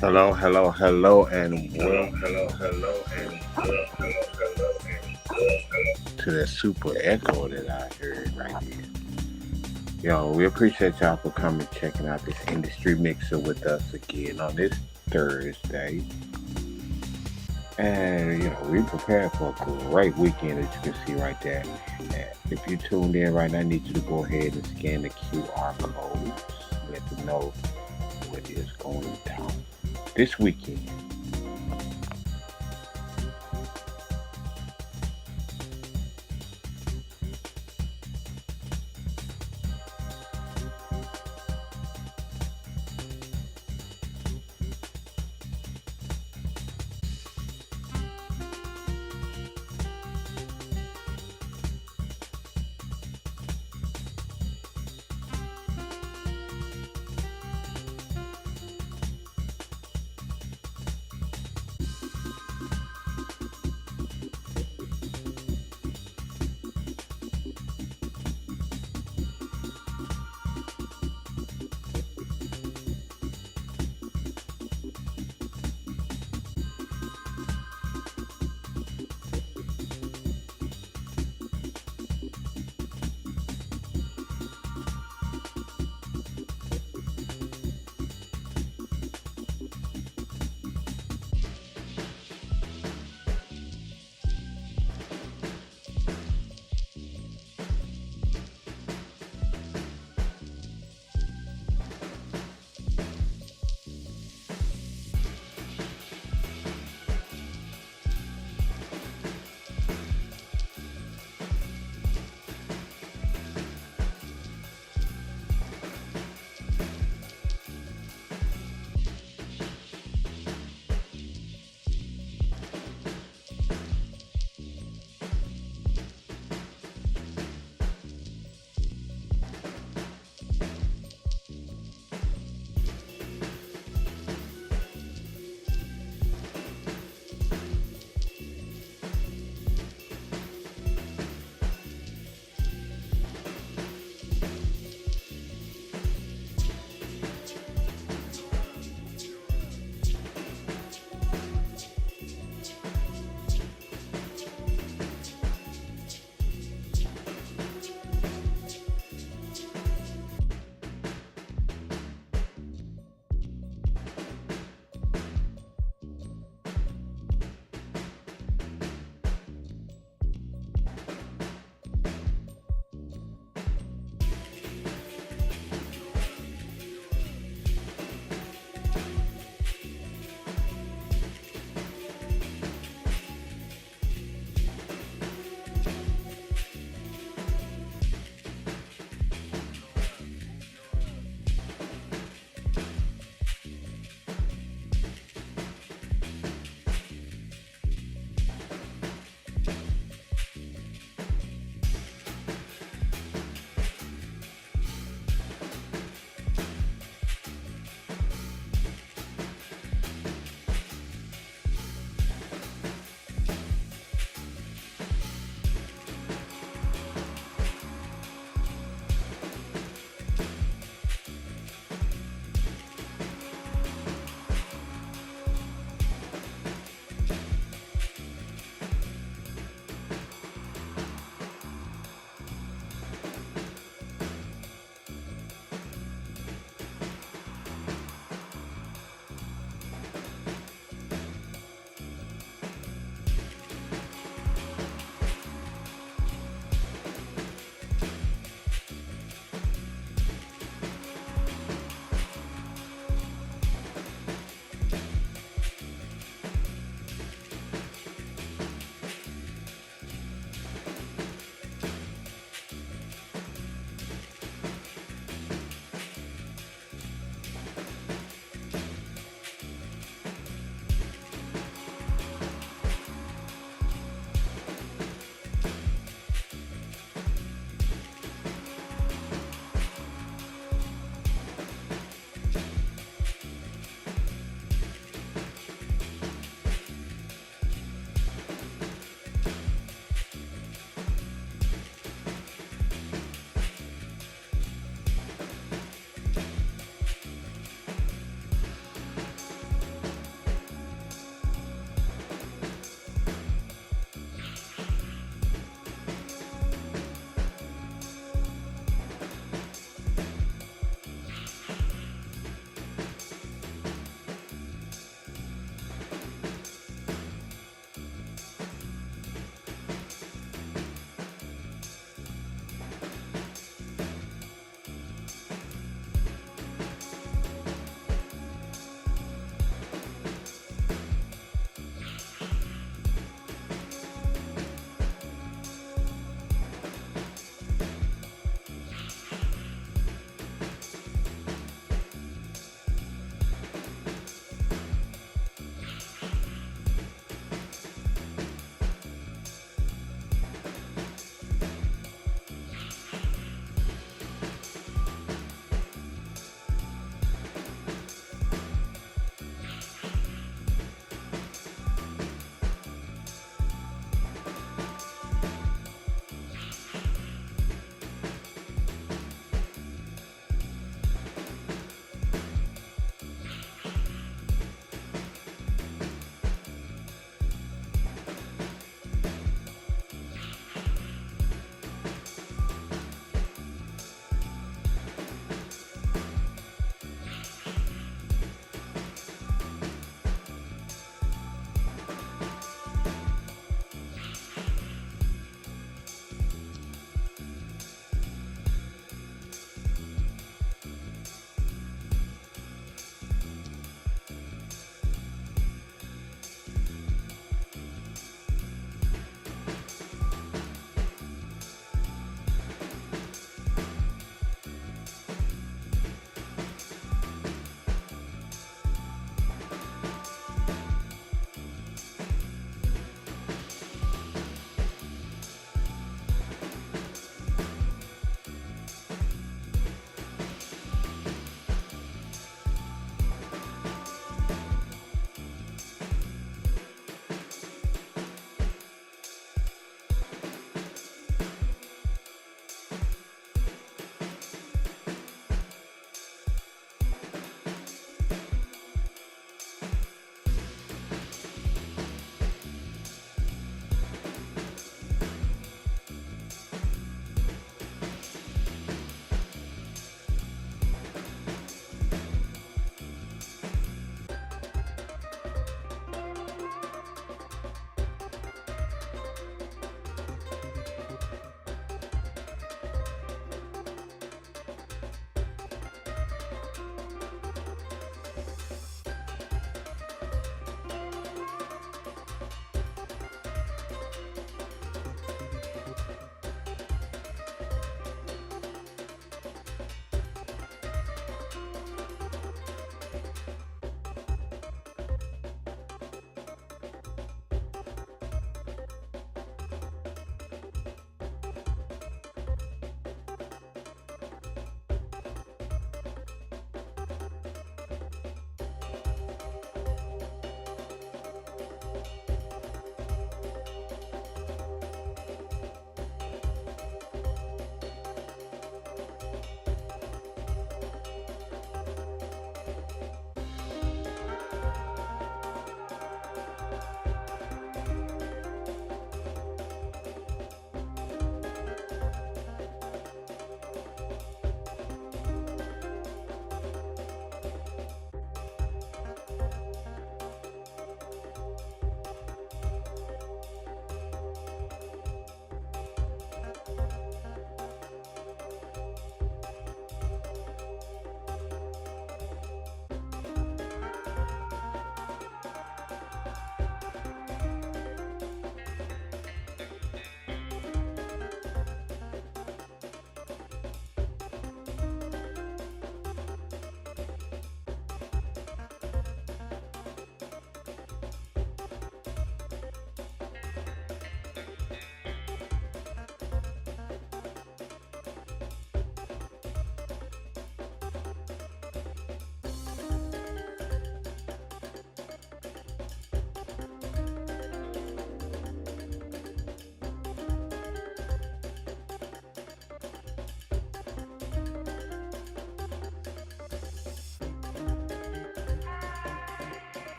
Hello, hello, hello, and Hello, welcome hello, hello, and to that super echo that I heard right there. Yo, we appreciate y'all for coming checking out this industry mixer with us again on this Thursday. And we prepared for a great weekend as you can see right there. And if you tuned in right now, I need you to go ahead and scan the QR codes. Let them know what is going down this weekend.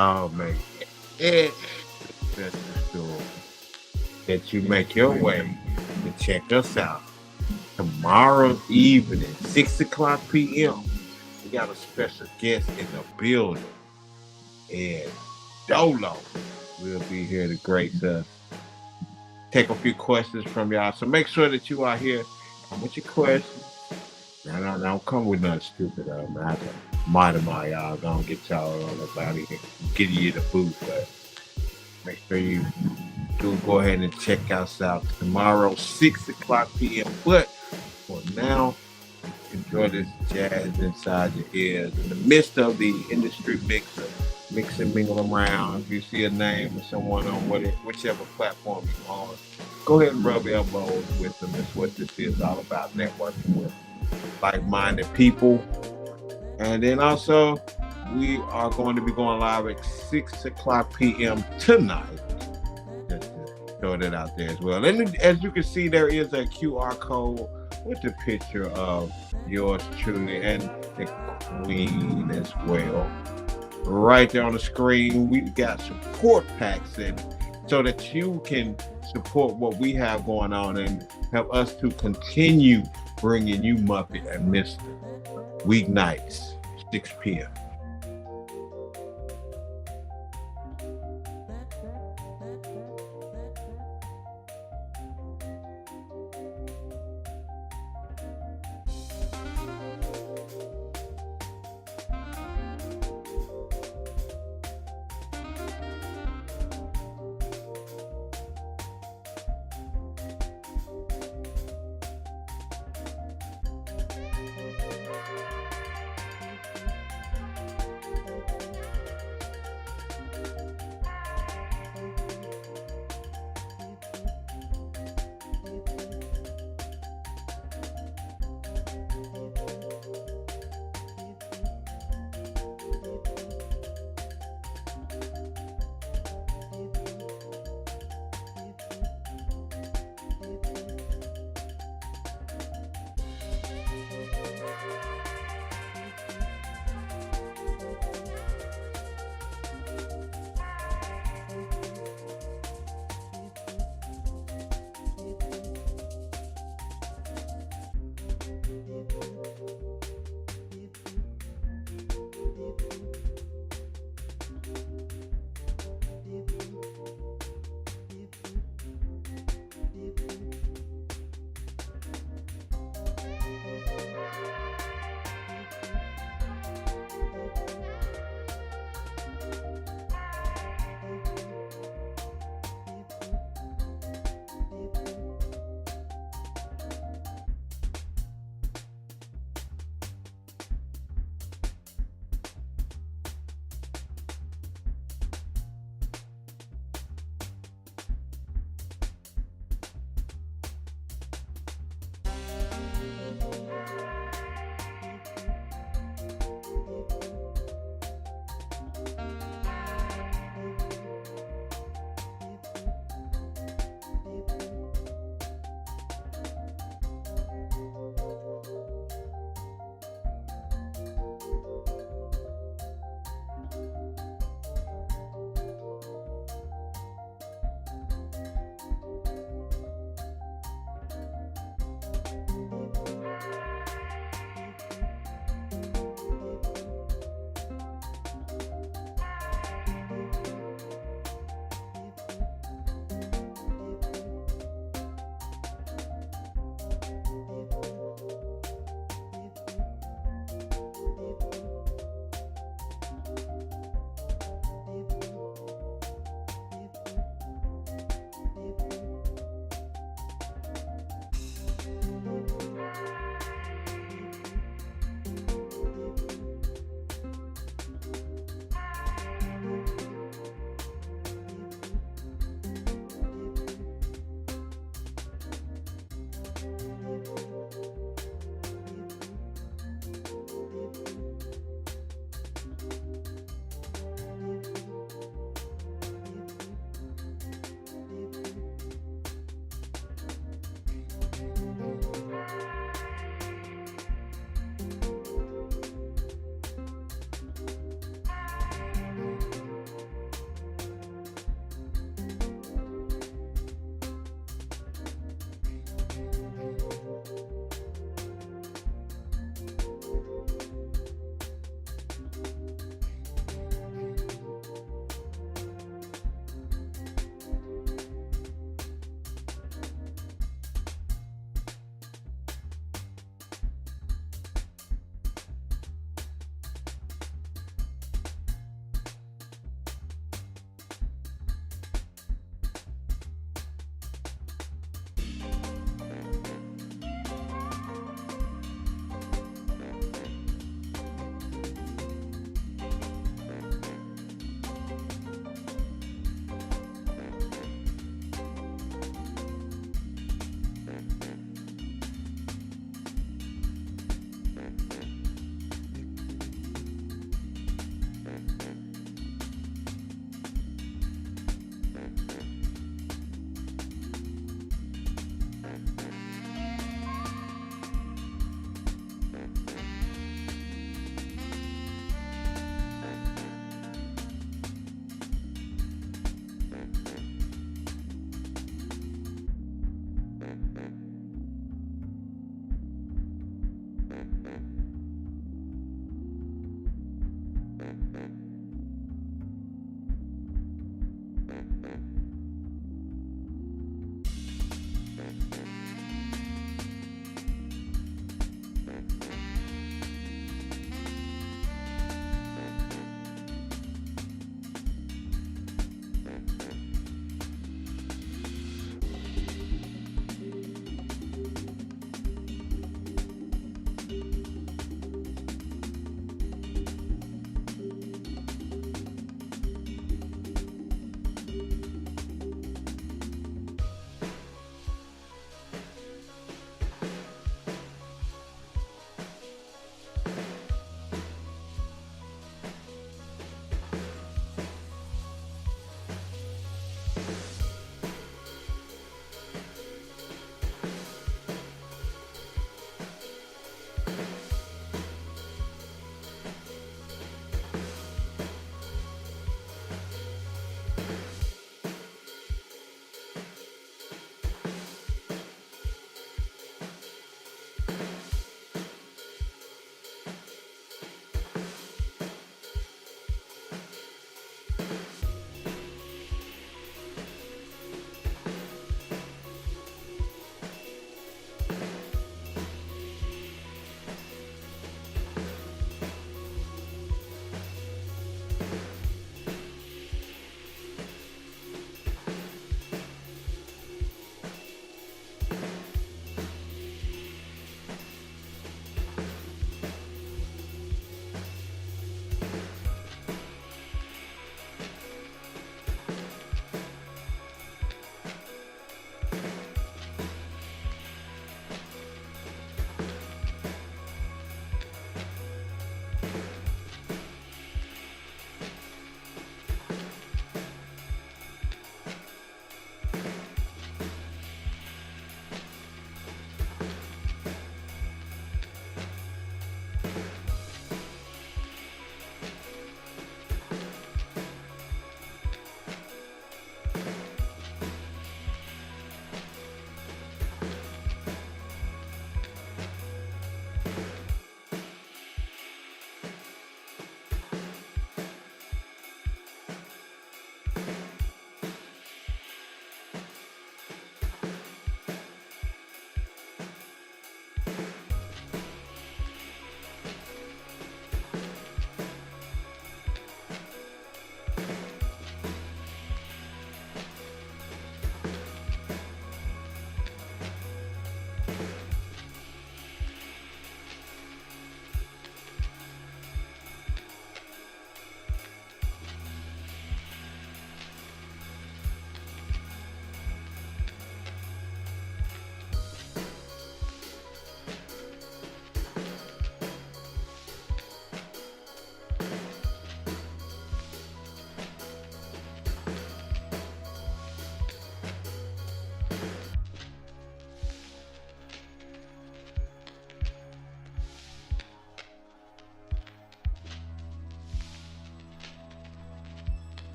Oh man, it's the store that you make your way to check us out tomorrow evening, 6 o'clock p.m. We got a special guest in the building, and Dolo will be here to grace us. Take a few questions from y'all. So make sure that you are here with your questions. Now, don't come with nothing stupid, man. I can modify y'all. Gonna get y'all on up out of here. Get you the booth, but make sure you do go ahead and check us out tomorrow, 6 o'clock p.m. But for now, enjoy this jazz inside your ears in the midst of the industry mix and mingle around. If you see a name or someone on whichever platform you're on, go ahead and rub elbows with them. That's what this is all about, networking with like-minded people. And then also, we are going to be going live at 6 o'clock p.m. tonight. Just to throw that out there as well. And as you can see, there is a QR code with the picture of yours truly and the Queen as well. Right there on the screen, we got support packs in so that you can support what we have going on and help us to continue bringing you Muppet and Mr. Weeknights, 6 p.m.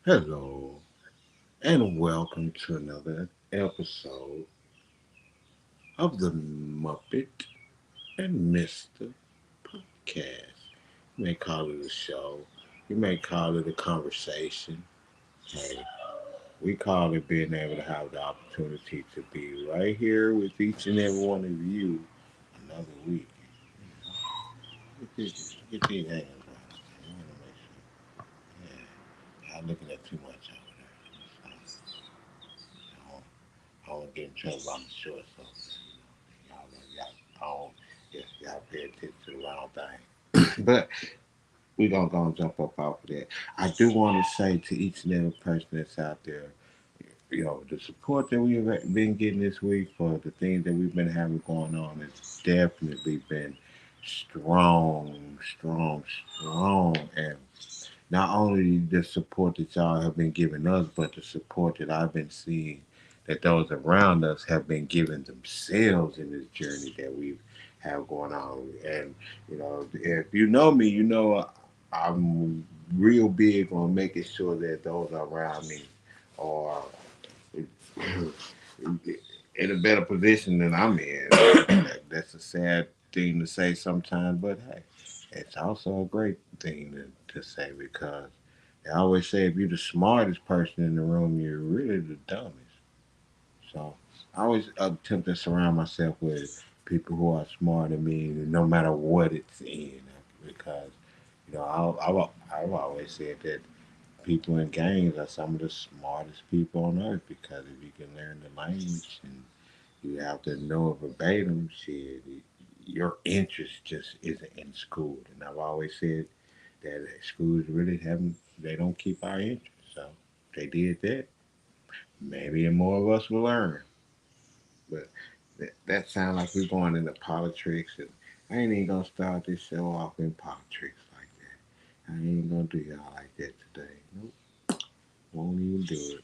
Hello, and welcome to another episode of the Muppet and Mr. Podcast. You may call it a show, you may call it a conversation. Hey, we call it being able to have the opportunity to be right here with each and every one of you another week. Get these hands right. I want to make sure. Yeah, I'm looking at too much over there. I don't get in trouble by my short, so y'all know y'all, y'all pay attention to the wrong thing. But we gonna go and jump up off of that. I do want to say to each and every person that's out there, the support that we've been getting this week for the things that we've been having going on has definitely been strong, strong, strong, and not only the support that y'all have been giving us, but the support that I've been seeing that those around us have been giving themselves in this journey that we have going on. And if you know me, I'm real big on making sure that those around me are in a better position than I'm in. That's a sad thing to say sometimes, but hey, it's also a great thing to say because they always say if you're the smartest person in the room, you're really the dumbest. So I always attempt to surround myself with people who are smarter than me, no matter what it's in, because I've always said that people in gangs are some of the smartest people on earth because if you can learn the language and you have to know it verbatim, shit, your interest just isn't in school. And I've always said that schools really haven't, they don't keep our interest. So if they did that, maybe more of us will learn. But that sounds like we're going into politics, and I ain't even gonna start this show off in politics like that. I ain't gonna do y'all like that today. Nope, won't even do it.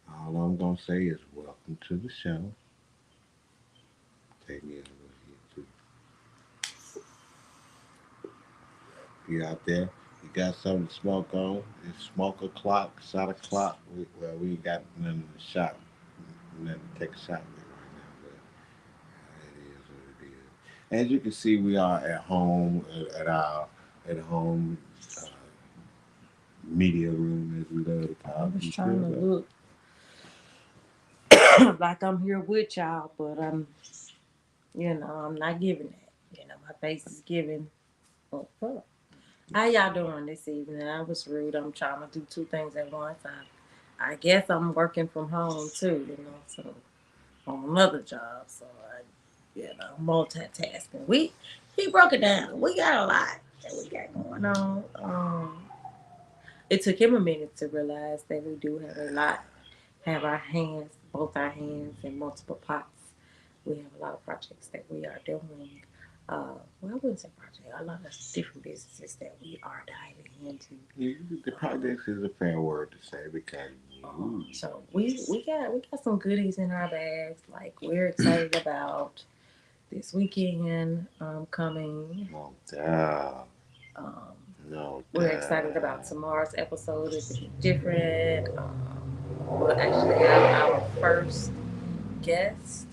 All I'm gonna say is welcome to the show. Take me over here too. You out there? You got something to smoke on? It's smoke o'clock, shot o'clock. We ain't got nothing to shot, nothing to take a shot with right now. But it is what it is. As you can see, we are at home at our at home uh, media room, as we love to I call it. was You trying feel to that? look like I'm here with y'all, but I'm not giving that. My face is giving. Oh, fuck. How y'all doing this evening? I was rude. I'm trying to do two things at once. I guess I'm working from home too, so on another job. So multitasking. He broke it down. We got a lot that we got going on. It took him a minute to realize that we do have a lot, have our hands, both our hands in multiple pots. We have a lot of projects that we are doing. I wouldn't say project, a lot of different businesses that we are diving into. Yeah, the projects is a fair word to say because So we got some goodies in our bags. Like we're excited about this weekend coming. no doubt, Um, no we're excited about doubt. tomorrow's episode. It's a bit different. We'll actually have our first guest,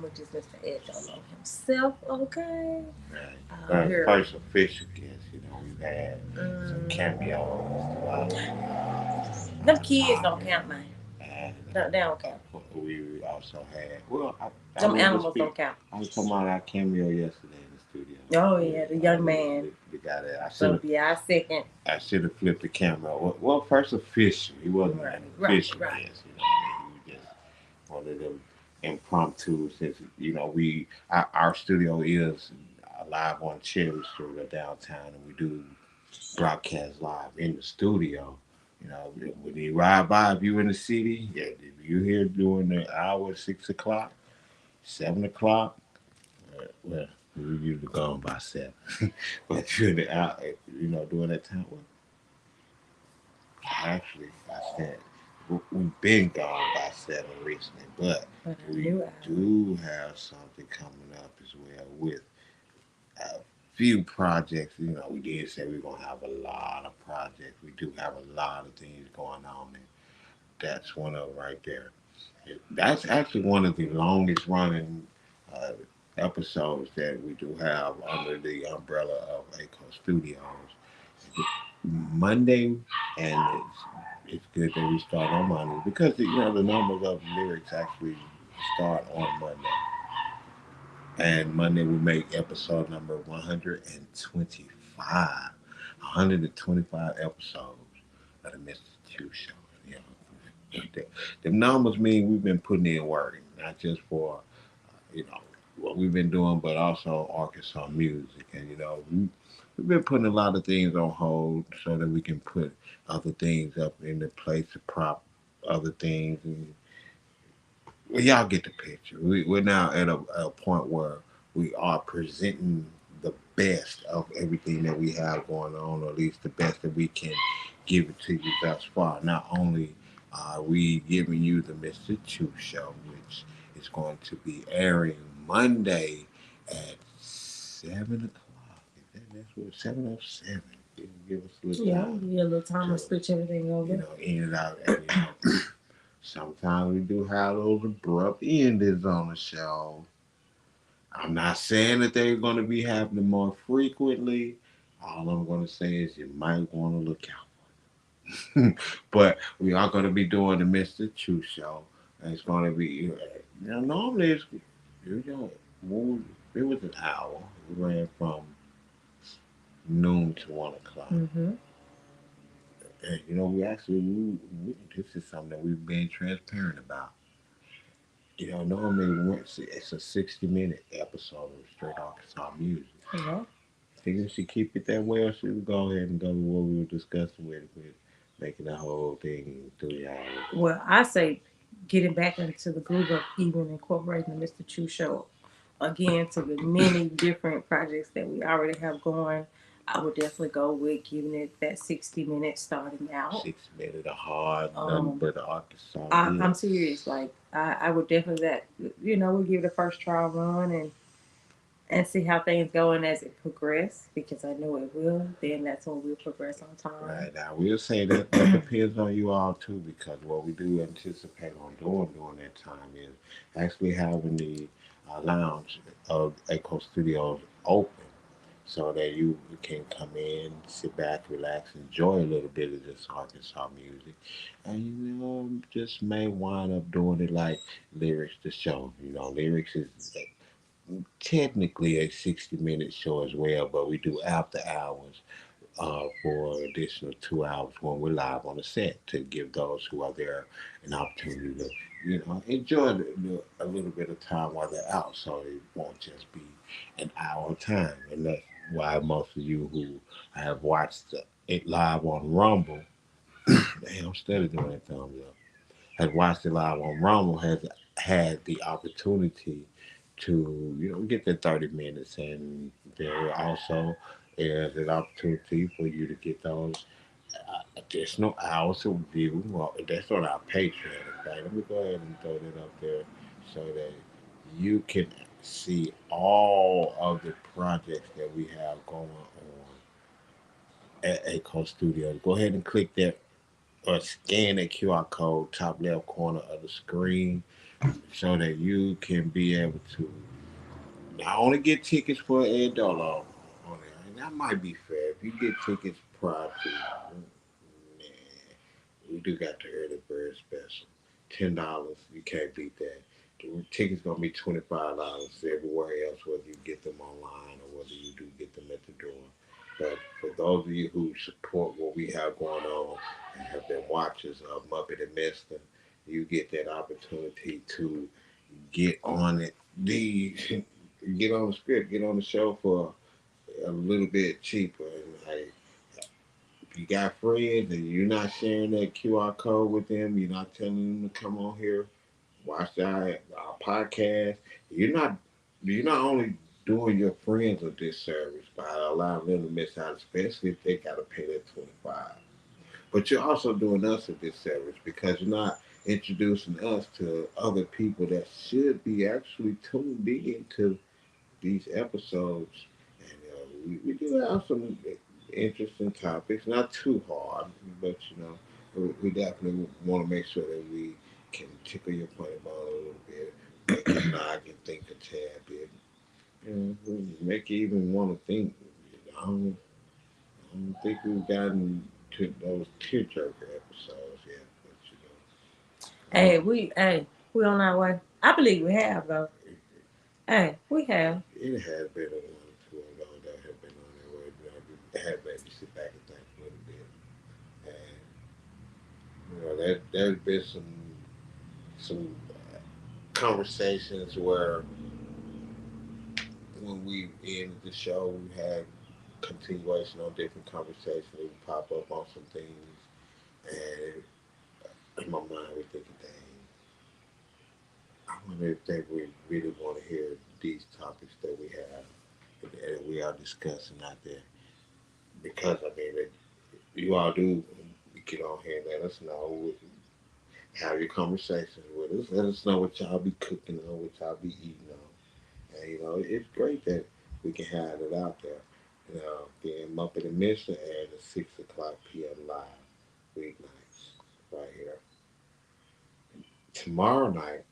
which is Mr. Ed Dolo himself. Okay. Right. Here. First official guest, we've had some cameos throughout Them kids don't count, man. and They don't count. we also had, well, I Them mean, animals don't count. I was talking about our cameo yesterday in the studio. Oh yeah, the young man. The guy that So yeah, I second. I should have flipped the camera. Well, first official. He wasn't Right, an right, official right. guest. He was just one of them impromptu. Since our studio is live on Cherry Street downtown, and we do broadcast live in the studio. When you ride by, if you in the city, yeah, if you here during the hour 6 o'clock, 7 o'clock, well, we usually gone by 7. But if you're in the out, during that time, well, actually, I said we've been gone by 7 recently, but But I we knew I. do have something coming up as well with few projects. We did say we're gonna have a lot of projects. We do have a lot of things going on, and that's one of them right there. That's actually one of the longest running uh, episodes that we do have under the umbrella of Aco Studios. Monday, and it's good that we start on Monday because the numbers of lyrics actually start on Monday. And Monday we make episode number 125. 125 episodes of the Mr. Two Show. You know, the numbers mean we've been putting in work, not just for you know what we've been doing, but also Arkansas music. And we've been putting a lot of things on hold so that we can put other things up in the place to prop other things. And well, y'all get the picture. We're now at a point where we are presenting the best of everything that we have going on, or at least the best that we can give it to you thus far. Not only are we giving you the Mr. Chu Show, which is going to be airing Monday at 7 o'clock. That's what 7:07. Give us a little Yeah, time give you a little time to to switch everything over. in and out. And, sometimes we do have those abrupt endings on the show. I'm not saying that they're going to be happening more frequently. All I'm going to say is you might want to look out. But we are going to be doing the Mr. Chu show. And it's going to be, normally you know, it was an hour. We ran from noon to 1 o'clock. Mm-hmm. And, we actually, this is something that we've been transparent about. Normally it's a 60-minute episode of Straight Arkansas Music. Yeah. Think we should keep it that way, or should we go ahead and go to what we were discussing with making the whole thing 3 hours? Well, I say getting back into the groove of even incorporating the Mr. Chu show again to the many different projects that we already have going. I would definitely go with giving it that 60 minutes starting out. 6 minute of hard, nothing Um, but the Arkansas I'm hits. serious. Like I would definitely we'll give it a first trial run and see how things go and as it progress because I know it will. Then that's when we'll progress on time. Right now, we'll say that depends on you all too, because what we do anticipate on doing during that time is actually having the lounge of Echo Studios open so that you can come in, sit back, relax, enjoy a little bit of this Arkansas music, and just may wind up doing it like lyrics to show. Lyrics is technically a 60-minute show as well, but we do after hours for additional 2 hours when we're live on the set to give those who are there an opportunity to, enjoy a little bit of time while they're out, so it won't just be an hour time. And that's why most of you who have watched it live on Rumble, damn, I'm steady doing that thumbs up, has watched it live on Rumble has had the opportunity to get the 30 minutes, and there also is an opportunity for you to get those additional hours of view. Well, that's on our Patreon. Okay, let me go ahead and throw that up there so that you can see all of the projects that we have going on at Aco Studios. Go ahead and click that or scan that QR code top left corner of the screen so that you can be able to not only get tickets for Ed Dolo on there, and that might be fair. If you get tickets prior to, we do got the early bird special. $10, you can't beat that. The tickets gonna be $25 everywhere else, whether you get them online or whether you do get them at the door. But for those of you who support what we have going on and have been watchers of MuPhet&MYSTA, you get that opportunity to get on it. The get on the script, get on the show for a little bit cheaper. And like, if you got friends and you're not sharing that QR code with them, you're not telling them to come on here, watch our podcast. You're not only doing your friends a disservice by allowing them to miss out, especially if they gotta pay that 25. But you're also doing us a disservice because you're not introducing us to other people that should be actually tuned in to these episodes. And we do have some interesting topics, not too hard, but we definitely want to make sure that we can tickle your funny bone a little bit, nod and think a tad bit, make you even want to think. I don't, I don't think we've gotten to those tearjerker episodes yet, but We on our way. I believe we have though. Hey, we have. it has been a one or two of those that have been on their way. That have made me sit back and think a little bit, and there's been some conversations where when we ended the show, we had continuation on different conversations that would pop up on some things, and in my mind, we're thinking, dang, I wonder if they really want to hear these topics that we have and we are discussing out there. Because I mean, you all do get on here and let us know, have your conversations with us, let us know what y'all be cooking on, what y'all be eating on. And it's great that we can have it out there. Again, Muppet and Mister at 6 o'clock p.m. live weeknights right here. Tomorrow night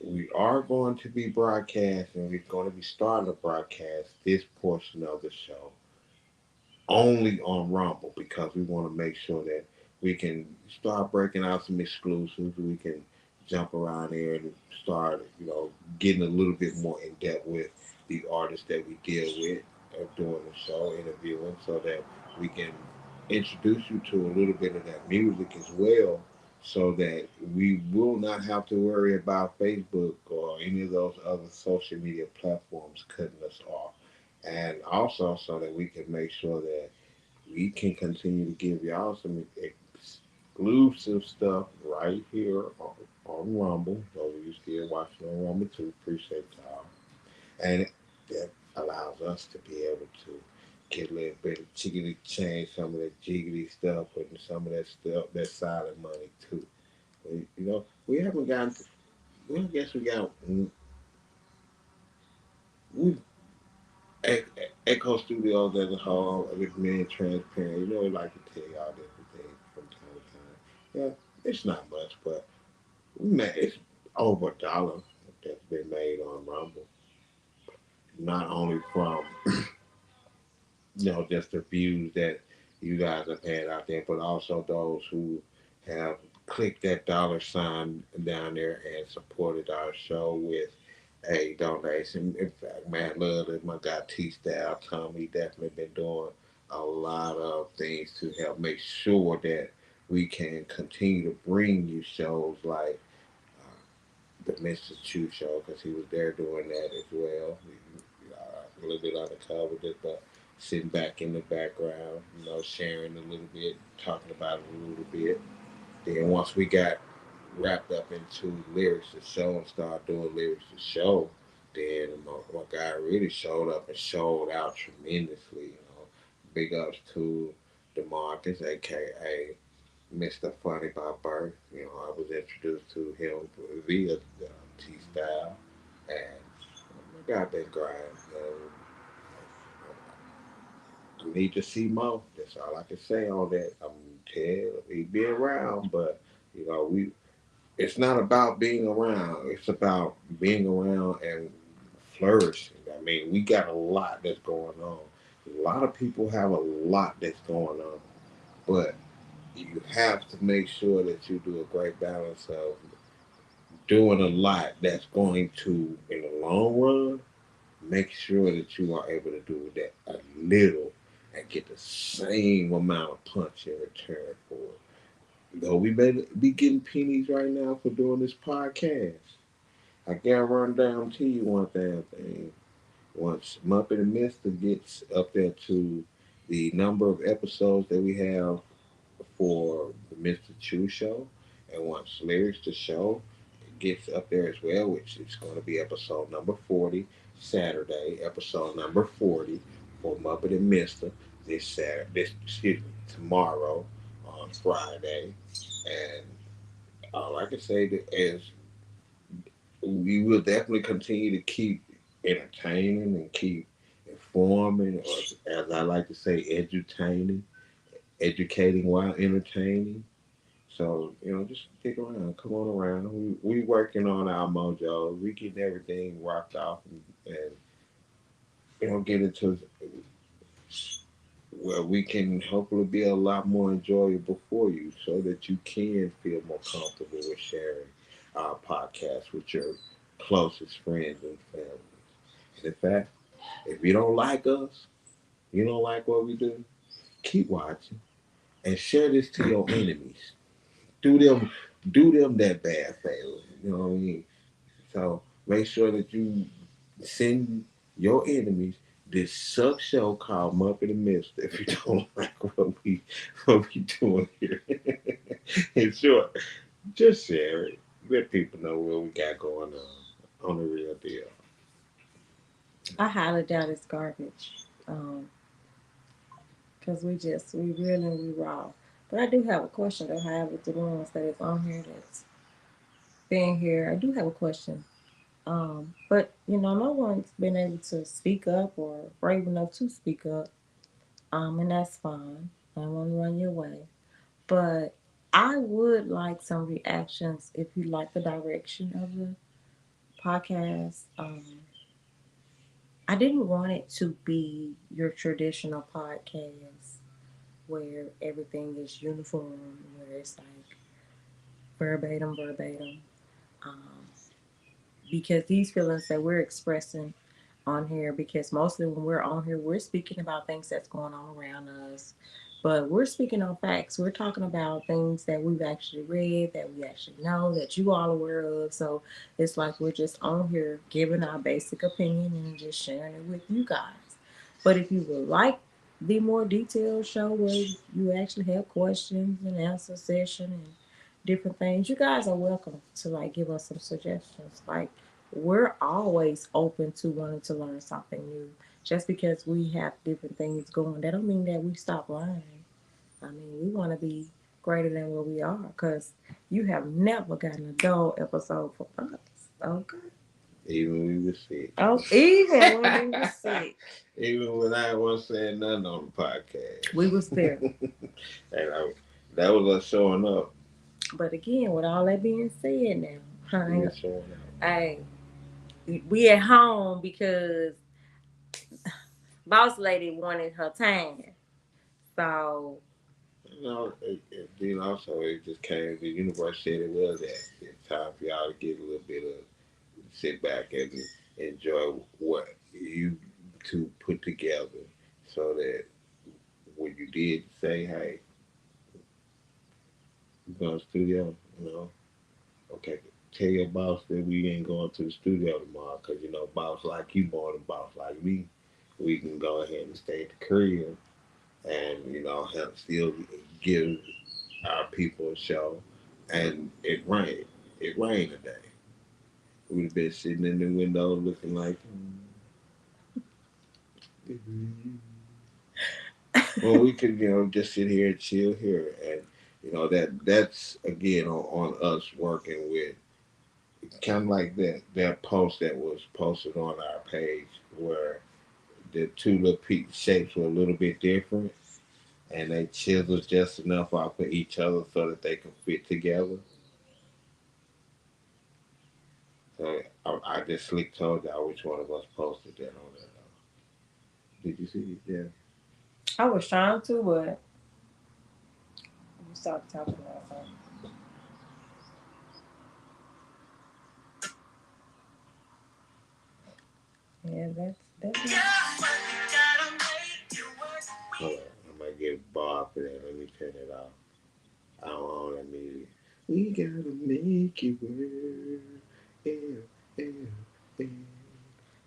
we are going to be broadcasting. We're going to be starting to broadcast this portion of the show only on Rumble because we want to make sure that we can start breaking out some exclusives. We can jump around there and start, getting a little bit more in depth with the artists that we deal with during the show, interviewing, so that we can introduce you to a little bit of that music as well. So that we will not have to worry about Facebook or any of those other social media platforms cutting us off, and also so that we can make sure that we can continue to give y'all some exclusive stuff right here on Rumble. Those of you still watching on Rumble too, appreciate y'all. And that allows us to be able to get a little bit of chickity change, some of that jiggity stuff, and some of that stuff, that silent money too. We haven't gotten. Well, I guess we got. We Echo Studios as a whole, with being transparent, we like to tell y'all different things from time to time. Yeah, it's not much, but it's over $1 that's been made on Rumble. Not only from just the views that you guys have had out there, but also those who have clicked that $sign down there and supported our show with a donation. In fact, man, love that my guy T Style, Tommy, definitely been doing a lot of things to help make sure that we can continue to bring you shows like the Mr. Chew show, because he was there doing that as well. A little bit undercover, just but sitting back in the background, sharing a little bit, talking about it a little bit. Then once we got wrapped up into lyrics to show and started doing lyrics to show, then my guy really showed up and showed out tremendously. Big ups to DeMarcus, aka Mr. Funny by birth. I was introduced to him via T Style, and my guy been grinding. I need to see more. That's all I can say on that. I'm tell he be around, but we. It's not about being around. It's about being around and flourishing. I mean, we got a lot that's going on. A lot of people have a lot that's going on, but you have to make sure that you do a great balance of doing a lot that's going to, in the long run, make sure that you are able to do that a little and get the same amount of punch in return for it. Though we may be getting pennies right now for doing this podcast, I gotta run down to you one damn thing. Once Muppet and Mister gets up there to the number of episodes that we have for the Mr. Chew show, and once Lyrics to Show gets up there as well, which is going to be episode number 40, Saturday, episode number 40 for Muppet and Mister this Saturday, tomorrow on Friday. And all I can say is we will definitely continue to keep entertaining and keep informing, or as I like to say, educating while entertaining. So, just stick around. Come on around. We working on our mojo. We getting everything rocked off and get into where we can hopefully be a lot more enjoyable for you so that you can feel more comfortable with sharing our podcast with your closest friends and family. And in fact, if you don't like us, you don't like what we do, keep watching and share this to your enemies. Do them do them that bad favor. You know what I mean? So make sure that you send your enemies this suck show called Muppet and Mister if you don't like what we doing here. In short, just share it. Let people know what we got going on the real deal. I highly doubt it's garbage. Because we real and we raw. But I do have a question though, however, to the ones that is on here that's been here. I do have a question. But no one's been able to speak up or brave enough to speak up. And that's fine. I won't run your way. But I would like some reactions if you like the direction of the podcast. I didn't want it to be your traditional podcast where everything is uniform, where it's like verbatim. Um, because these feelings that we're expressing on here, because mostly when we're on here, we're speaking about things that's going on around us, but we're speaking on facts. We're talking about things that we've actually read, that we actually know, that you all aware of. So it's like we're just on here giving our basic opinion and just sharing it with you guys. But if you would like the more detailed show where you actually have questions and answer session and different things, you guys are welcome to like give us some suggestions. Like we're always open to wanting to learn something new. Just because we have different things going, that don't mean that we stop learning. I mean, we want to be greater than what we are because you have never gotten a dull episode from us. Okay. Even when we were sick. Oh, even when we were sick. Even when I wasn't saying nothing on the podcast. We was there. That was us showing up. But again, with all that being said now, We honey, were showing up. hey, we at home because boss lady wanted her time. So So it just came. The universe said it was that. It's time for y'all to get a little bit of sit back and enjoy what you two put together, so that when you did say, "Hey, we're going to the studio," okay, tell your boss that we ain't going to the studio tomorrow, because boss like you more than boss like me. We can go ahead and stay at the crib and help still give our people a show. And it rained. It rained today. We'd have been sitting in the window looking like. Well, we could just sit here and chill here, and that's again on us working with kind of like that post that was posted on our page where the two little shapes were a little bit different, and they chiseled just enough off of each other so that they can fit together. So I just slick told y'all which one of us posted that on there. Did you see it? Yeah. I was trying to, but we started talking about something. Yeah, that's Hold on, I might get a bar for that. Let me turn it off. I don't own that music. We gotta make it work. Yeah, yeah, yeah.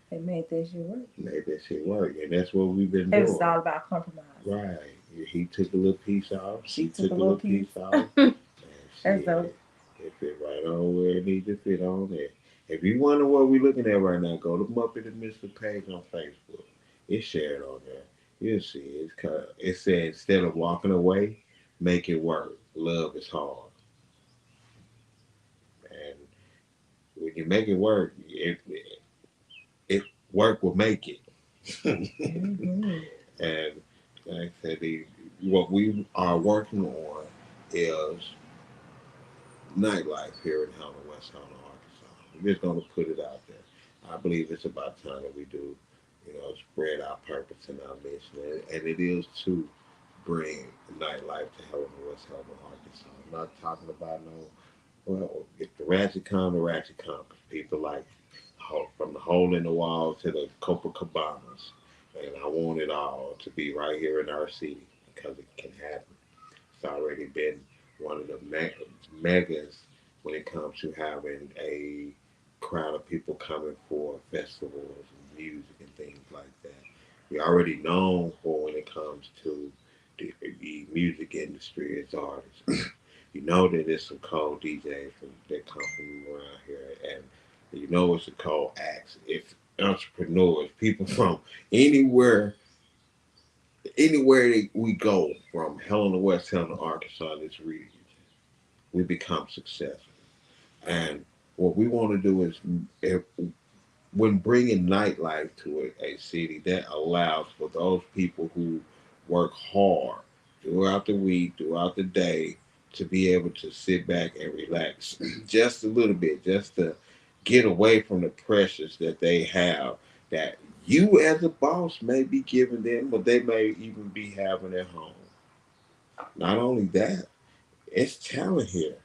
they made that shit work. Make that shit work, and that's what we've been It was doing. all about compromise. Right. He took a little piece off. She Took took a a little little piece. piece off. And That's dope. it fit right on where it needs to fit on there. If you wonder what we're looking at right now, go to Muppet and Mr. page on Facebook. It's shared on there. You'll see it said instead of walking away, make it work. Love is hard. And when you make it work, it work will make it. Mm-hmm. And like I said, what we are working on is nightlife here in Helena, West Helena, Arkansas. We're just going to put it out there. I believe it's about time that we do, spread our purpose and our mission. And it is to bring nightlife to Helena, West Helena, Arkansas. I'm not talking about no, well, if the ratchet come, the ratchet come. People like from the hole in the wall to the Copacabanas. And I want it all to be right here in our city because it can happen. It's already been one of the megas when it comes to having a crowd of people coming for festivals and music and things like that. We already known for when it comes to the music industry as artists. You know that there's some cold DJs that come from around here, and you know it's a cold acts. If entrepreneurs, people from anywhere we go from Helena, West Helena, Arkansas, this region, we become successful. And what we want to do is, if, when bringing nightlife to a city, that allows for those people who work hard throughout the week, throughout the day, to be able to sit back and relax just a little bit, just to get away from the pressures that they have that you as a boss may be giving them, but they may even be having at home. Not only that, it's talent here.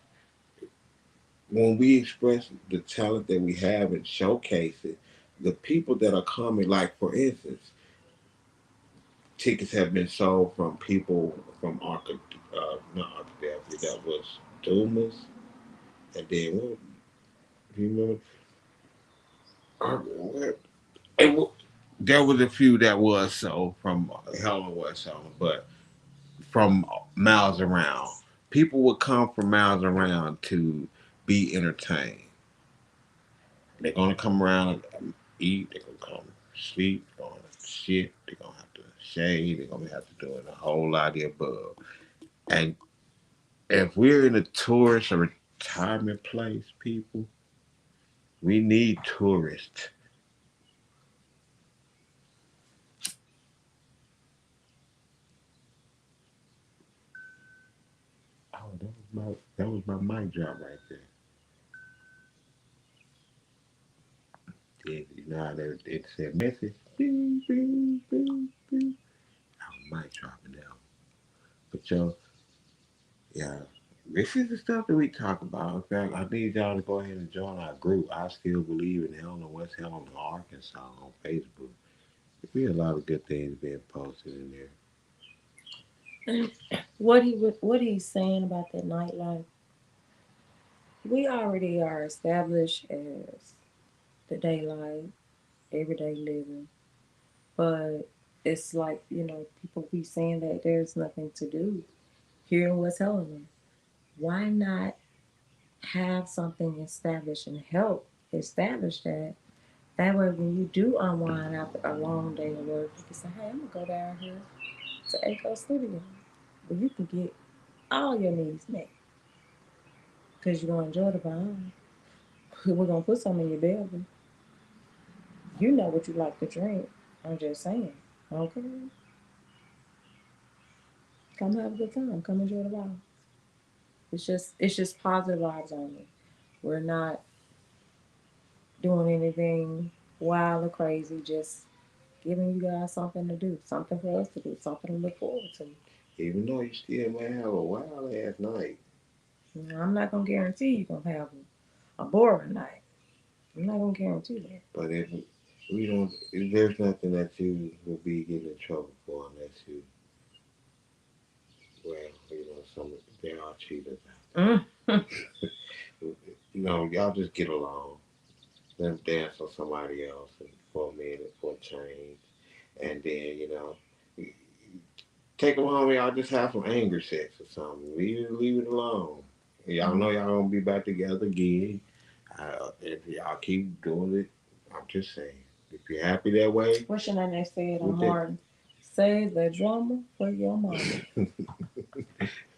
When we express the talent that we have and showcase it, the people that are coming, like for instance, tickets have been sold from people from not Arkadelphia, that was Dumas, and then what? Do you remember? It, there was a few that was sold from Helena West Helena, but from miles around, people would come from miles around to be entertained. They're gonna come around and eat. They're gonna come sleep. They're gonna shit. They're gonna have to shave. They're gonna have to do a whole lot of the above. And if we're in a tourist or retirement place, people, we need tourists. Oh, that was my mic drop right there. It, you know how it said message. Bing, bing, bing, bing. Oh, mic dropping down. But yo, yeah, this is the stuff that we talk about. In fact, I need y'all to go ahead and join our group. I still believe in Helena, West Helena, Arkansas on Facebook. We a lot of good things being posted in there. And what he's saying about that nightlife, we already are established as the daylight, everyday living. But it's like, people be saying that there's nothing to do here in West Helena. Why not have something established and help establish that? That way, when you do unwind after a long day of work, you can say, hey, I'm going to go down here to Echo Studio where you can get all your needs met because you're going to enjoy the vibe. We're going to put some in your belly. You know what you like to drink. I'm just saying. Okay? Come have a good time. Come enjoy the vibe. It's just positive vibes only. We're not doing anything wild or crazy. Just giving you guys something to do, something for us to do, something to look forward to. Even though you still may have a wild ass night, I'm not gonna guarantee you're gonna have a boring night. I'm not gonna guarantee that. but if we don't, if there's nothing that you will be getting in trouble for unless you, well, some there are cheaters out Mm. there. Y'all just get along. Let them dance on somebody else for a minute, for a change, and then take them home. Y'all just have some anger sex or something. Leave it alone. Y'all know y'all gonna be back together again. If y'all keep doing it, I'm just saying. If you're happy that way, What should I next say it on with that, Martin? Save the drama for your mama.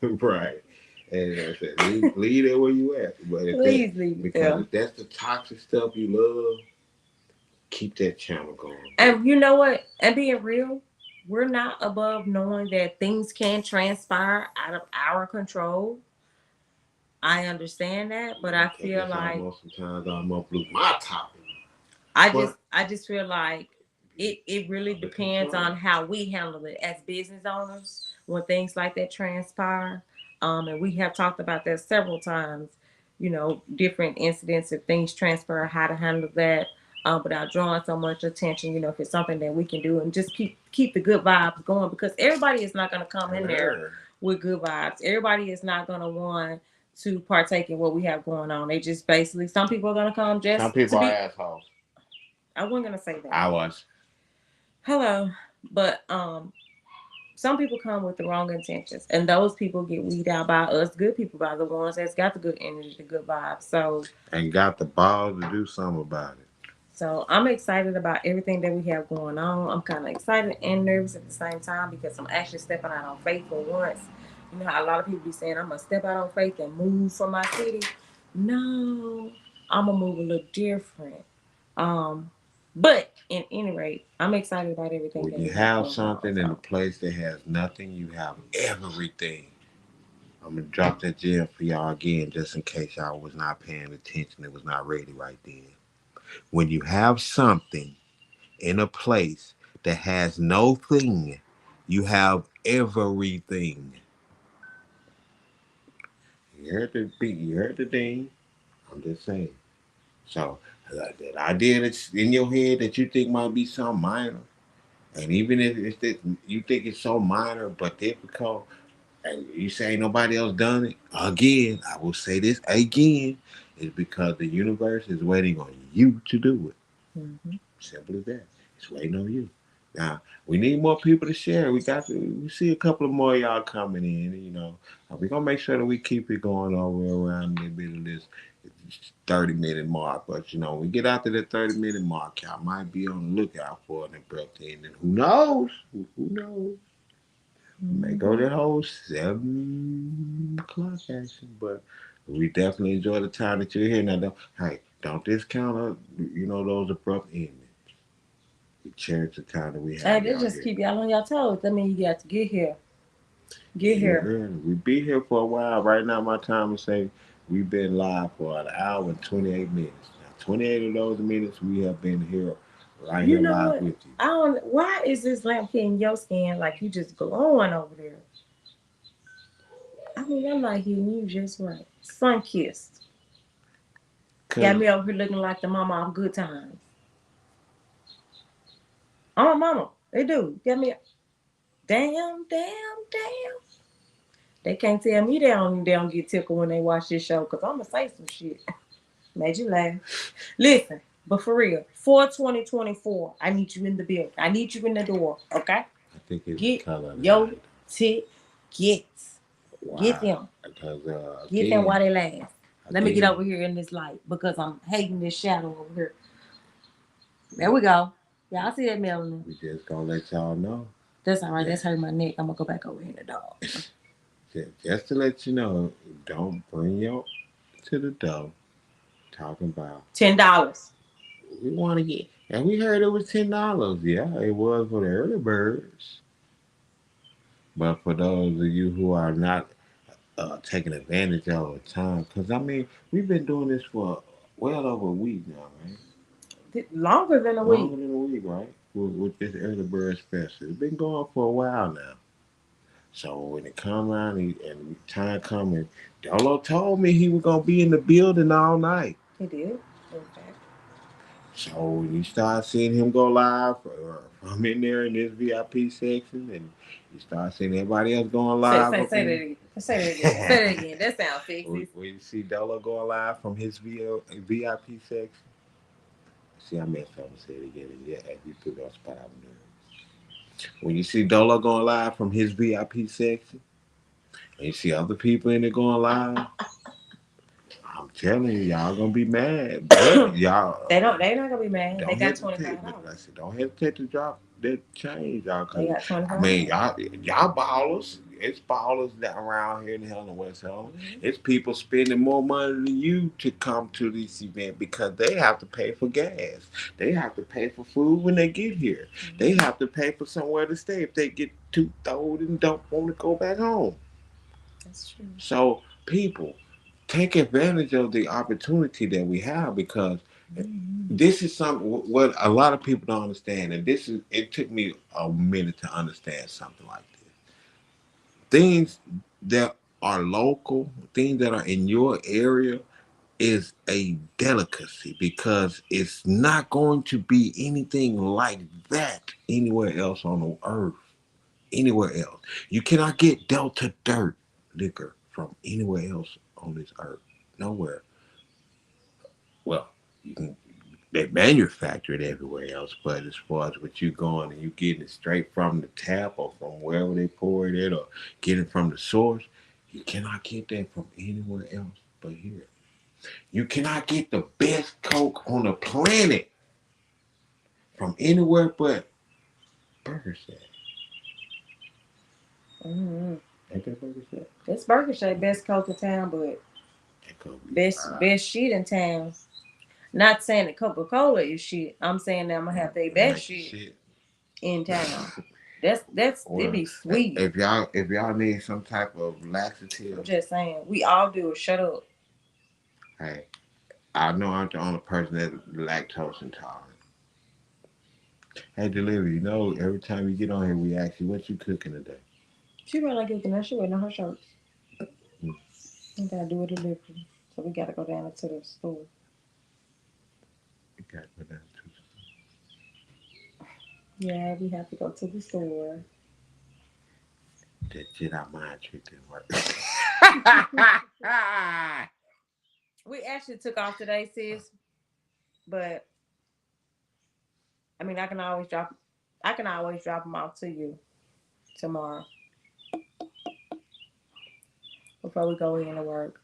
right? And I said, leave it where you at. But if that, Please leave it because there. if that's the toxic stuff you love, Keep that channel going. And you know what? And being real, we're not above knowing that things can transpire out of our control. I understand that, but I Okay, feel that's like almost sometimes I almost blew my topic. But I just feel like it really under depends control. on how we handle it as business owners when things like that transpire. And we have talked about that several times. You know, different incidents if things transpire, how to handle that. Without drawing so much attention, you know, if it's something that we can do and just keep the good vibes going because everybody is not going to come in there with good vibes. Everybody is not going to want to partake in what we have going on. They just basically some people are going to come Some just to people are be. assholes. I wasn't gonna say that. I was. Hello, but some people come with the wrong intentions, and those people get weeded out by us good people, by the ones that's got the good energy, the good vibes. And got the balls to do something about it. So I'm excited about everything that we have going on. I'm kind of excited and nervous at the same time because I'm actually stepping out on faith for once. You know how a lot of people be saying I'm gonna step out on faith and move from my city. No, I'm gonna move a little different. Um, but in any rate, I'm excited about everything When that you we have have going on. something in a So place that has nothing, you have everything. I'm gonna drop that gem for y'all again, just in case y'all was not paying attention. It was not ready right then. When you have something in a place that has no thing, you have everything. You heard the beat, you heard the ding. I'm just saying. So that idea that's in your head that you think might be some minor, and even if it's that you think it's so minor but difficult, and you say ain't nobody else done it, again, I will say this again, is because the universe is waiting on you to do it. hmm Simple as that. It's waiting on you. Now we need more people to share. We see a couple of more of y'all coming in. We're gonna make sure that we keep it going over around the middle of this 30-minute mark. But we get out to the 30-minute mark, y'all might be on the lookout for an abrupt ending. Who knows? Who knows? May go hmm that whole 7 o'clock action, but we definitely enjoy the time that you're here. Now, don't discount those abrupt endings. We cherish the time that we Hey, have they y'all just here. keep y'all on your toes. That means you got to get here. Get Get here here. early. We be here for a while. Right now, my time is say we've been live for an hour and 28 minutes. Now, 28 of those minutes we have been here, right You here know live what? with you. I don't. Why is this lamp hitting your skin like you just glowing over there? I mean, I'm not hitting you just right. Sun kissed. Got Cause me over here looking like the mama of good times. Oh, mama, they do. Got me. Damn, damn, damn. They can't tell me they don't get tickled when they watch this show because I'm gonna say some shit. Made you laugh. Listen, but for real, for 2024, I need you in the building. I need you in the door. Okay, I think it's the get color of the your night. tickets. Get Why? them. Because Get them while again, they last. Let me get again, over here in this light because I'm hating this shadow over here. There we go. Y'all see that melanin? we just gonna let y'all know That's all right. That's that hurting my neck. I'm gonna go back over here in the dog. just to let you know, don't bring your to the door talking about $10. we want to get, and we heard it was $10. Yeah, it was for the early birds. But for those of you who are not taking advantage of the time, because I mean, we've been doing this for well over a week now, right? Longer than a week. Longer than a week, right? With this early bird special, it's been going for a while now. So when it come around and time coming, Dolo told me he was gonna be in the building all night. He did. Okay. So when you start seeing him go live from in there in this VIP section, and you start seeing everybody else going Say live say up say that in. again. Say that again. Say that again. That sounds sexy. When you see Dolo going live from his VIP section, see I messed up and said it again. Yeah, as you put on spot, I'm nervous. When you see Dolo going live from his VIP section, and you see other people in there going live, I'm telling you, y'all gonna be mad. But y'all they don't. They're not gonna be mad. They don't got twenty hesitate. five But I dollars. said, don't hesitate to drop that change, y'all. They Cause got twenty I five mean, dollars. y'all ballers. it's ballers that around here in the hell in the West Hell. Mm-hmm. It's people spending more money than you to come to this event because they have to pay for gas. They have to pay for food when they get here. They Mm-hmm. have to pay for somewhere to stay if they get too old and don't want to go back home. That's true. So people take advantage of the opportunity that we have because Mm-hmm. this is something what a lot of people don't understand, and this is it took me a minute to understand something like this. Things that are local, things that are in your area, is a delicacy because it's not going to be anything like that anywhere else on the earth. Anywhere else, you cannot get Delta Dirt liquor from anywhere else on this earth. Nowhere. Well, you can they manufacture it everywhere else, but as far as what you going and you getting it straight from the tap or from wherever they pour it in or getting it from the source, you cannot get that from anywhere else but here. You cannot get the best Coke on the planet from anywhere but Burger Shack. Mm-hmm. Ain't that Burger Shack? It's Burger Shack, best Coke in town, but That could be best shit in town. Not saying that Coca Cola is shit. I'm saying that I'm gonna have their best like shit shit. in town. That's it Well, be sweet. if y'all need some type of I'm laxative, just saying. We all do it. Shut up. hey, I know I'm the only person that's lactose intolerant. Hey, delivery, every time you get on here, we ask you what you cooking today. She really like getting that shit waiting on her shirts. Hmm. We gotta do a delivery. So we gotta go down to the store. You got to go down Yeah, we have to go to the store. to that Jedi mind trick didn't work. We actually took off today, sis. But I mean, I can always drop them off to you tomorrow before we go in to work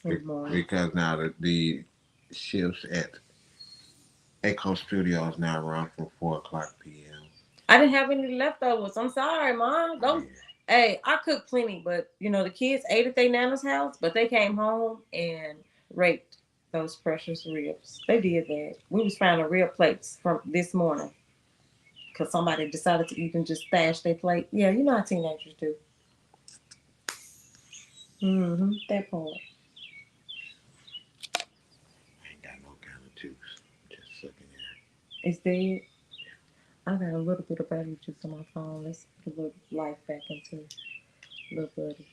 in the morning. Because now the shifts at Echo Studios now run from 4 o'clock p.m. I didn't have any leftovers. I'm sorry, Mom. Yeah. Those, hey, I cooked plenty, but the kids ate at their nana's house, but they came home and raped those precious ribs. They did that. We was finding real plates from this morning because somebody decided to even just stash their plate. Yeah, you know how teenagers do. Mm-hmm. That part. I ain't got no kind of juice. Just sucking It's dead. I got a little bit of battery juice on my phone. Let's put a little life back into little buddy.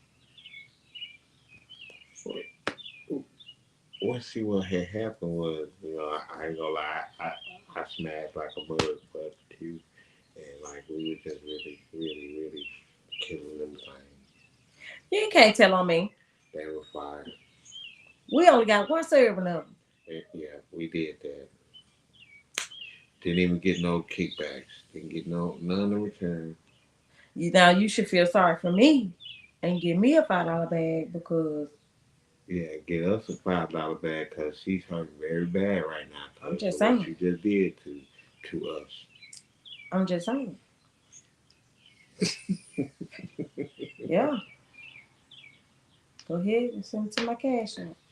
air. Well, see, what had happened was, I ain't gonna lie, I smashed like a mug for too, and like we were just really, really, really killing them things. You can't tell on me. They were fire. We only got one serving of them. Yeah, we did that. Didn't even get no kickbacks. Didn't get none in return. Now you should feel sorry for me and give me a $5 bag because Yeah, get us a $5 bag because she's hurting very bad right now I'm because just of what saying. you just did to us. I'm just saying. Yeah. Go ahead and send it to my cash app. I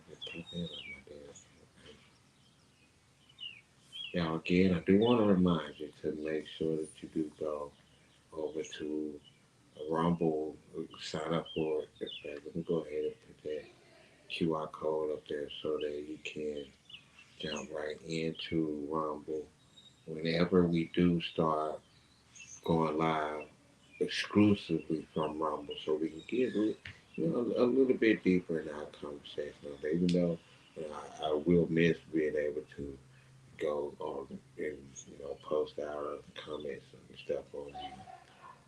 just put that on my desk. Now, again, I do want to remind you to make sure that you do go over to Rumble, sign up for it. Let me go ahead and put that QR code up there so that you can jump right into Rumble whenever we do start going live exclusively from Rumble, so we can get a little bit deeper in our conversation. Even though I will miss being able to go on and post our comments and stuff on the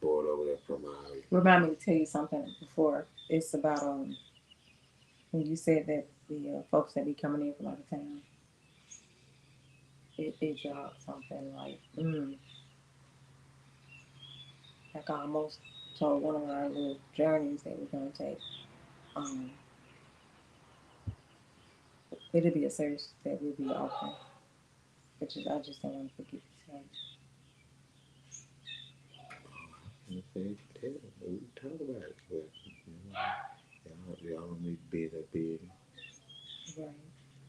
board over there from our. Remind me to tell you something before. It's about when you said that the folks that be coming in from out of town, it dropped something like I almost told one of our little journeys that we're gonna take. Um, it'll be a service that will be open, which is I just don't want to forget to say. I said, tell them, we can talk about it. But, y'all don't need to be that big. Right.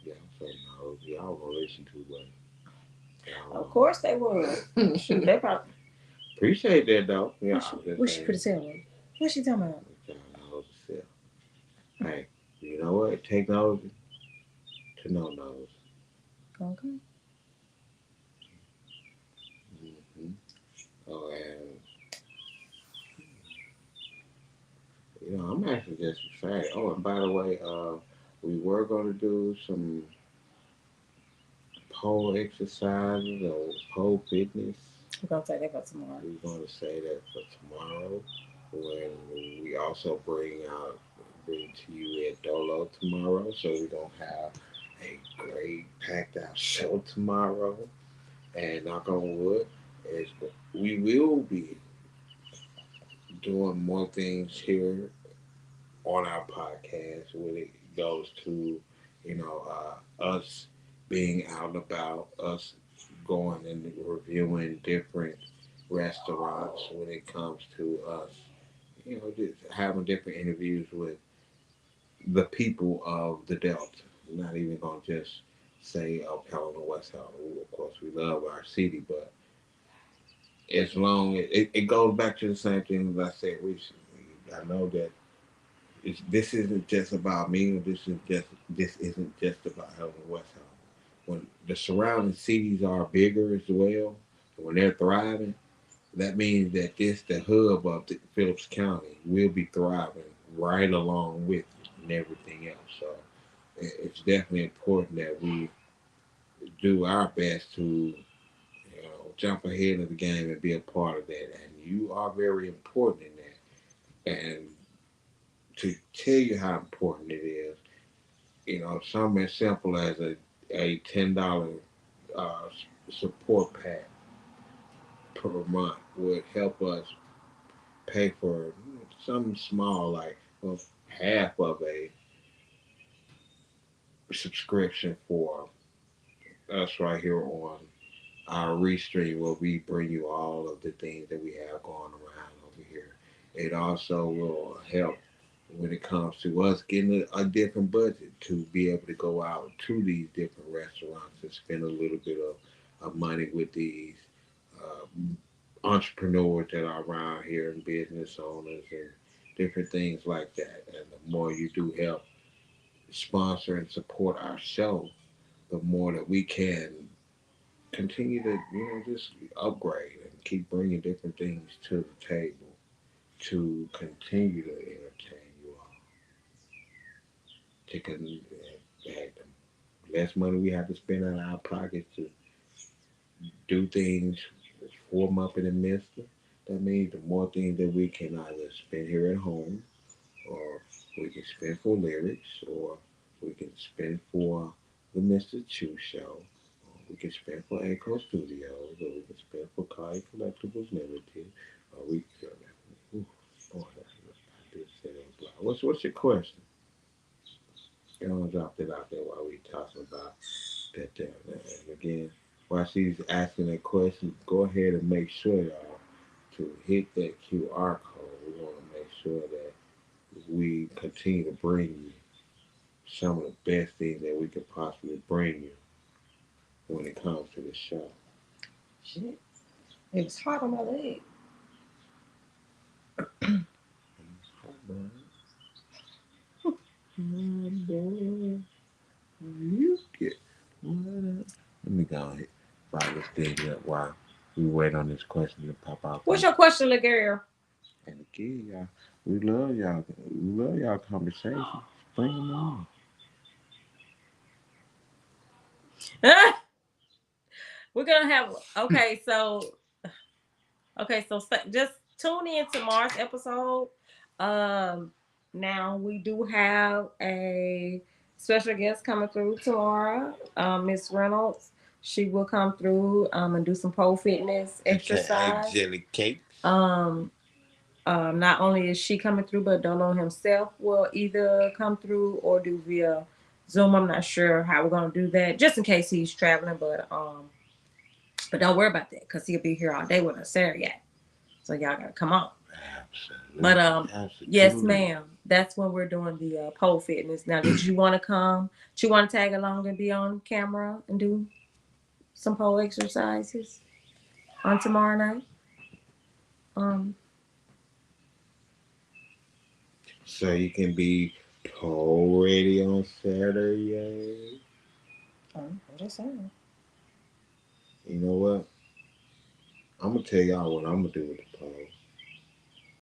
Y'all so no, y'all gonna listen to what Of y'all course they will. Shoot, they probably. appreciate that though. Yeah, What I she, was just what she saying. could tell me? What she talking about? Y'all knows itself. Hey, you know what? Technology to no knows. Okay. Mm-hmm. Oh, and I'm actually just excited. Oh, and by the way, we were gonna do some pole exercises or pole fitness. We're gonna take that for tomorrow. We're going to say that for tomorrow when we also bring to you at Dolo tomorrow. So we're going to have a great packed out show tomorrow. And knock on wood, is we will be doing more things here on our podcast when it goes to, us being out and about, us going and reviewing different restaurants when it comes to us, just having different interviews with the people of the Delta. We're not even going to just say, oh, Pelham West Helena. Of course, we love our city, but as long as it goes back to the same thing that I said recently, I know that this isn't just about me. This isn't just about Helena West Helena. When the surrounding cities are bigger as well, when they're thriving, that means that the hub of Phillips County will be thriving right along with it and everything else. So it's definitely important that we do our best to jump ahead of the game and be a part of that. And you are very important in that. And to tell you how important it is, something as simple as a $10 uh, support pack per month would help us pay for something small like half of a subscription for us right here on our restream where we bring you all of the things that we have going around over here. It also will help when it comes to us getting a different budget to be able to go out to these different restaurants and spend a little bit of money with these uh, entrepreneurs that are around here and business owners and different things like that. And the more you do help sponsor and support our show, the more that we can continue to, just upgrade and keep bringing different things to the table to continue to entertain you all. To the less money we have to spend out of our pockets to do things for MuPhet&MYSTA, that means the more things that we can either spend here at home, or we can spend for lyrics, or we can spend for the Mr. Chew Show, or we can spend for Echo Studios, or we can spend for Kai Collectibles Limited, or we can. Ooh, boy, I did say that was loud. What's your question? I'm gonna drop that out there while we talking about that there. And again, while she's asking that question, go ahead and make sure y'all to hit that QR code. We want to make sure that we continue to bring you some of the best things that we could possibly bring you when it comes to the show. Shit. It was hot on my leg. You get what? Let me go ahead. Fire this thing up while we wait on this question to pop out. What's your question, little girl? And again, y'all, we love y'all. We love y'all conversations. Bring them on. We're gonna have just tune in tomorrow's episode. Um, Now we do have a special guest coming through tomorrow, Miss Reynolds. She will come through and do some pole fitness Okay, exercise. jelly cakes. Um, not only is she coming through, but Dono himself will either come through or do via Zoom. I'm not sure how we're gonna do that, just in case he's traveling. But don't worry about that because he'll be here all day with us, Sarah. Yeah. So y'all gotta come on. Absolutely. But yes, Absolutely. ma'am. That's when we're doing the pole fitness. Now, did you want to come? Do you want to tag along and be on camera and do some pole exercises on tomorrow night? Um, So you can be pole ready on Saturday. I'm just saying. You know what? I'm gonna tell y'all what I'm gonna do with the pole.